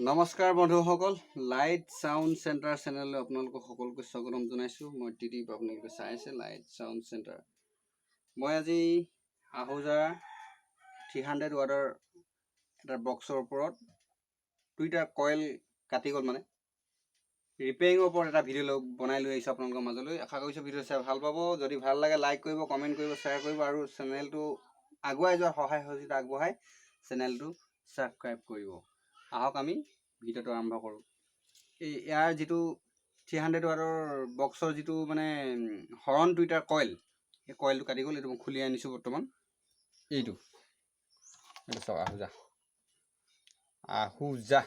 নমস্কাৰ বন্ধুসকল, light sound centre চেনেললৈ আপোনালোকক সকলোকে স্বাগতম জনাইছোঁ। মই টিটিপ, আপোনালোকে চাই আছে লাইট সাউণ্ড চেণ্টাৰ। মই আজি আহুজা 300 ৱাটৰ এটা বক্সৰ ওপৰত দুইটা কইল কাটি গ'ল, মানে ৰিপেয়াৰিঙৰ ওপৰত এটা ভিডিঅ' বনাই লৈ আহিছোঁ আপোনালোকৰ মাজলৈ। আশা কৰিছোঁ ভিডিঅ' চাই ভাল পাব। যদি ভাল লাগে লাইক কৰিব, কমেণ্ট কৰিব, শ্বেয়াৰ কৰিব আৰু চেনেলটো আগুৱাই যোৱাৰ সহায় সহযোগিতা আগবঢ়াই চেনেলটো ছাবস্ক্ৰাইব কৰিব। আহক আমি ভিডিঅ'টো আৰম্ভ কৰোঁ। ইয়াৰ যিটো 300 ৱাটৰ বক্সৰ যিটো মানে হৰণ দুইটাৰ কইল, সেই কইলটো কাটি গ'ল। এইটো মই খুলি আনিছোঁ বৰ্তমান। এইটো চাওক, আহুজা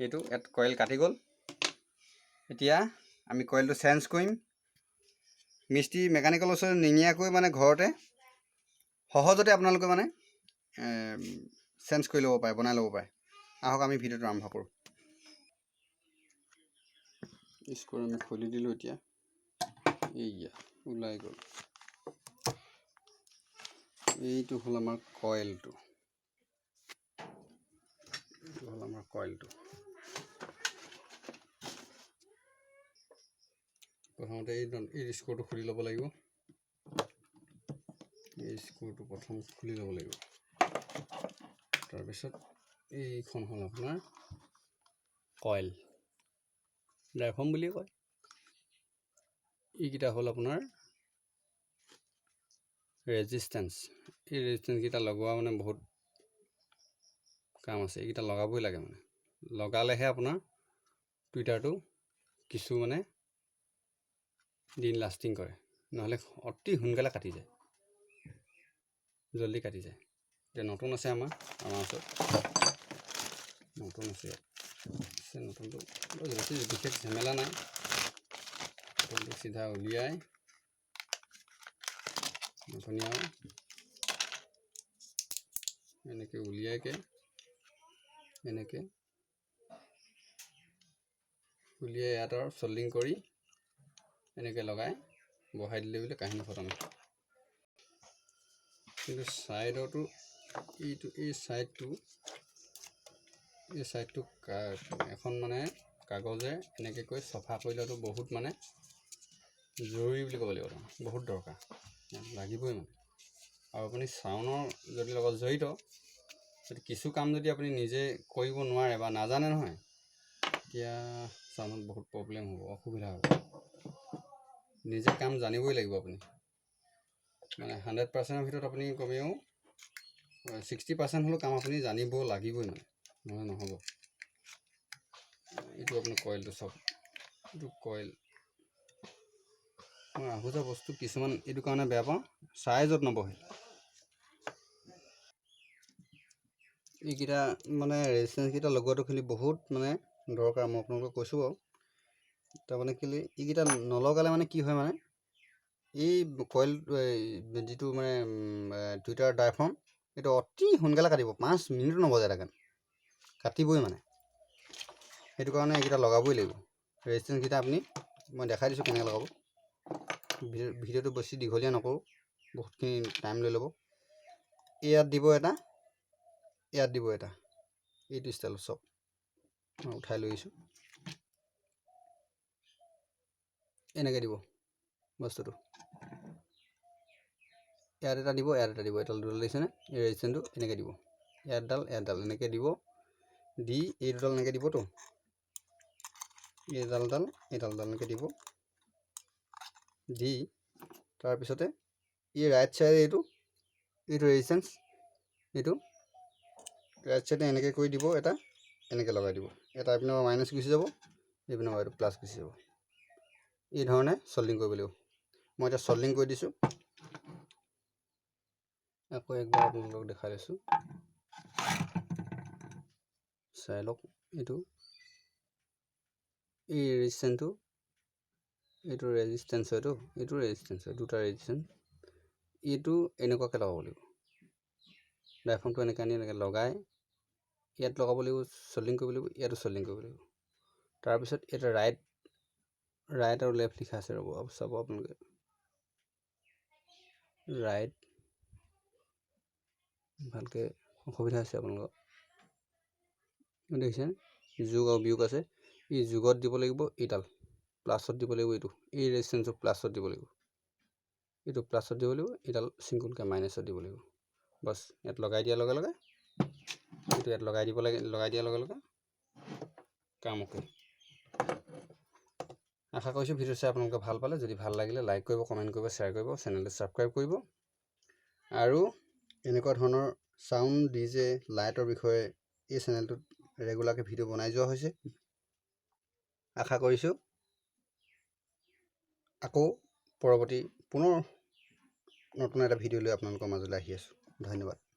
এইটো ইয়াত কইল কাটি গ'ল। এতিয়া আমি কইলটো চেঞ্জ কৰিম। মিস্ত্ৰী মেকানিকেলৰ ওচৰত নিনিয়াকৈ মানে ঘৰতে সহজতে আপোনালোকে মানে চেঞ্জ কৰি ল'ব পাৰে, বনাই ল'ব পাৰে। আহক আমি ভিডিঅ'টো আৰম্ভ কৰোঁ। স্ক্ৰু আমি খুলি দিলোঁ। এতিয়া এইয়া ওলাই গ'ল। এইটো হ'ল আমাৰ কইলটো। প্ৰথমতে এই স্ক্ৰুটো খুলি ল'ব লাগিব। এই স্ক্ৰুটো প্ৰথম খুলি ল'ব লাগিব। তাৰপিছত এইখন হ'ল আপোনাৰ কইল, ডাইফ্ৰম বুলিয়ে কয়। এইকেইটা হ'ল আপোনাৰ ৰেজিষ্টেঞ্চ। এই ৰেজিষ্টেঞ্চকেইটা লগোৱা মানে বহুত কাম আছে। এইকেইটা লগাবই লাগে, মানে লগালেহে আপোনাৰ টুইটাৰটো কিছু মানে দিন লাষ্টিং কৰে, নহ'লে অতি সোনকালে কাটি যায়, জলদি কাটি যায়। এতিয়া নতুন আছে আমাৰ ওচৰত, নতুন আছে। নতুনটো বেছি বিশেষ ঝামেলা নাই। নতুনটো চিধা উলিয়াই নতুনীয়া এনেকৈ উলিয়াইকে উলিয়াই ইয়াত আৰু চল্ডিং কৰি এনেকৈ লগাই বহাই দিলে বুলি কাহিনী খতম। কিন্তু ছাইডতো এই ছাইডটো এখন মানে কাগজে এনেকৈ কৰি চফা কৰি লোৱাটো বহুত মানে জৰুৰী বুলি ক'ব লাগিব। বহুত দৰকাৰ, লাগিবই মানে। আৰু আপুনি চাউনৰ যদি লগত জড়িত, কিছু কাম যদি আপুনি নিজে কৰিব নোৱাৰে বা নাজানে নহয়, তেতিয়া চাউনত বহুত প্ৰব্লেম হ'ব, অসুবিধা হ'ব। নিজে কাম জানিবই লাগিব আপুনি। মানে 100%ৰ ভিতৰত আপুনি কমেও 60% হ'লেও কাম আপুনি জানিব লাগিবই, মানে নহ'লে নহ'ব। এইটো আপোনাৰ কইলটো চাওক, এইটো কইল। মই আহুজা বস্তু কিছুমান এইটো কাৰণে বেয়া পাওঁ, চাইজত নবহে। এইকেইটা মানে ৰেজিষ্টেঞ্চকেইটা লগোৱাটো খালি বহুত মানে দৰকাৰ। মই আপোনালোকক কৈছোঁ বাৰু। তাৰমানে কেলৈ এইকেইটা নলগালে মানে কি হয়, মানে এই কইল যিটো মানে টুইটাৰ ডাইফ্ৰম, এইটো অতি সোনকালে কাটিব। 5 মিনিটো নবজায় তাকে কাটিবই মানে। সেইটো কাৰণে এইকেইটা লগাবই লাগিব। ৰেজিষ্টেঞ্চকেইটা আপুনি মই দেখাই দিছোঁ কেনেকৈ লগাব। ভিডিঅ'টো বেছি দীঘলীয়া নকৰোঁ, বহুতখিনি টাইম লৈ ল'ব। ইয়াত দিব এটা, ইয়াত দিব এটা, এইটো ষ্টাইলত চব মই উঠাই লৈ আহিছোঁ। এনেকৈ দিব বস্তুটো। ইয়াত এটা দিব, ইয়াত এটা দিব। এডাল দুডাল দিছেনে? এই ৰেজিষ্টেঞ্চটো এনেকৈ দিব। এডাল এনেকৈ দিব। দি এই দুডাল এনেকৈ দিবতো, এইডাল এনেকৈ দিব। দি তাৰপিছতে এই ৰাইট চাইডে এইটো ৰেজিষ্টেঞ্চ, এইটো ৰাইট চাইডে এনেকৈ কৰি দিব এটা, এনেকৈ লগাই দিব। এটা এইপিনৰ মাইনাছ গুচি যাব, এইপিনৰ এইটো প্লাছ গুচি যাব। এই ধৰণে চল্ডিং কৰিব লাগিব। মই এতিয়া চল্ডিং কৰি দিছোঁ। আকৌ একবাৰ আপোনালোকক দেখাই দিছোঁ, চাই লওক। এইটো এই ৰেজিষ্টেঞ্চটো, এইটো ৰেজিষ্টেঞ্চ হয়তো, এইটো ৰেজিষ্টেঞ্চ হয়, দুটা ৰেজিষ্টেঞ্চ। এইটো এনেকুৱাকৈ লগাব লাগিব। ডাইফ্ৰমটো এনেকৈ আনি এনেকৈ লগাই ইয়াত লগাব লাগিব, চল্ডিং কৰিব লাগিব, ইয়াতো চল্ডিং কৰিব লাগিব। তাৰপিছত এটা ৰাইট আৰু লেফ্ট লিখা আছে, ৰ'ব চাব আপোনালোকে। ৰাইট, ভালকৈ অসুবিধা আছে আপোনালোকৰ। দেখিছেনে যোগ আৰু বিয়োগ আছে এই যোগত দিব লাগিব এইডাল প্লাছত দিব লাগিব এইটো এই ৰেজিষ্টেঞ্চটো প্লাছত দিব লাগিব এইটো প্লাছত দিব লাগিব এইডাল চিংগুলকৈ মাইনাছত দিব লাগিব বছ ইয়াত লগাই দিয়াৰ লগে লগে এইটো ইয়াত লগাই দিব লাগে লগাই দিয়াৰ লগে লগে কাম অ'কে আশা কৰিছোঁ ভিডিঅ' চাই আপোনালোকে ভাল পালে যদি ভাল লাগিলে লাইক কৰিব কমেণ্ট কৰিব শ্বেয়াৰ কৰিব চেনেলটো ছাবস্ক্ৰাইব কৰিব আৰু এনেকুৱা ধৰণৰ সাউণ্ড ডিজে লাইটৰ বিষয়ে এই চেনেলটোত ৰেগুলাৰকৈ ভিডিঅ' বনাই যোৱা হৈছে আশা কৰিছোঁ আকৌ পৰৱৰ্তী পুনৰ নতুন এটা ভিডিঅ' লৈ আপোনালোকৰ মাজলৈ আহি আছোঁ ধন্যবাদ